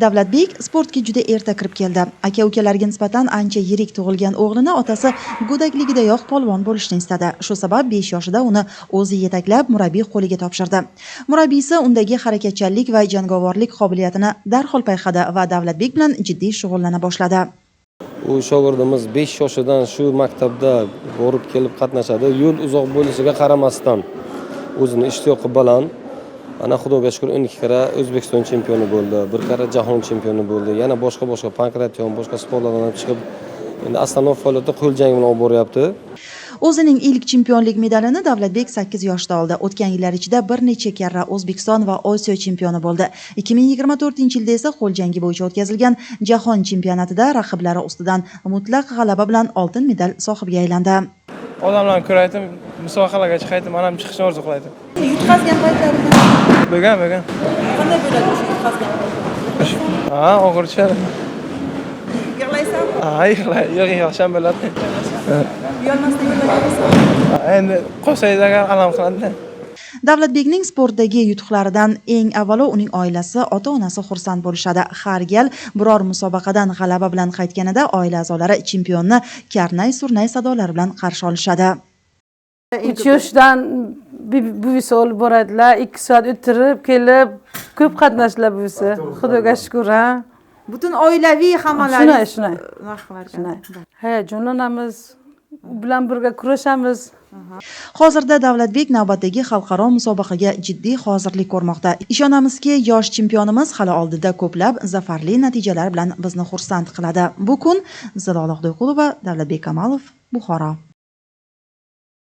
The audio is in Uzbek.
Davlatbek sportga juda erta kirib keldi. Aka-ukalariga nisbatan ancha yirik tug'ilgan o'g'lini otasi go'dakligidayoq polvon bo'lishni istadi. Shu sabab 5 yoshida uni o'zi yetaklab murabbiy qo'liga topshirdi. Murabbiysi undagi harakatchanlik va jangovorlik qobiliyatini darhol payqadi va Davlatbek bilan jiddiy shug'ullana boshladi. U shogirdimiz 5 yoshidan shu maktabda borib kelib qatnashadi. Yo'l uzoq bo'lishiga qaramasdan o'zini ishtiyoqi bilan ana Xudoga shukr 12 karra O'zbekiston chempioni bo'ldi, bir karra jahon chempioni bo'ldi. Yana boshqa pankration, boshqa sportlardan chiqib endi astanov faoliyatda qo'l jangi bilan olib boryapti. O'zining ilk chempionlik medalini Davlatbek 8 yoshda oldi. O'tgan yillar ichida bir necha karra O'zbekiston va Osiyo chempioni bo'ldi. 2024-yilda esa qo'l jangi bo'yicha o'tkazilgan jahon chempionatida raqiblari ustidan mutlaq g'alaba bilan oltin medal sohibiga aylandi. Odamlarni ko'raydim, musobaqalarga chiqaydim, men ham chiqishni orzu qilaydim. Yutqazgan paytlarida Bo'lgan. qanday bo'ladi o'sha yutqazgan paytda? Ha, og'ir tushadi. Yig'laysanmi? Ha, yig'lasham bo'ladi. Uyalmasdan yig'laysan. Endi qo'saydaga alam qiladi. Davlatbekning sportdagi yutuqlaridan eng avvalo uning oilasi, ota-onasi xursand bo'lishadi. Har gal biror musobaqadan g'alaba bilan qaytganida oila a'zolari chempionni karnay-surnay sadolari bilan qarshi olishadi. 3 yoshdan buvisi olib boradilar, 2 soat o'tirib kelib, ko'p qatnashdilar buvisi. Xudoga shukr, ha. Butun oilaviy hammalaringiz Shunay. Hayajonlanamiz, u bilan birga kurashamiz. Hozirda Davlatbek navbatdagi xalqaro musobaqaga jiddiy hozirlik ko'rmoqda. Ishonamizki, yosh chempionimiz hali oldida ko'plab zafarli natijalar bilan bizni xursand qiladi. Bu kun Zilola Xudoyqulova, Davlatbek Kamalov, Buxoro.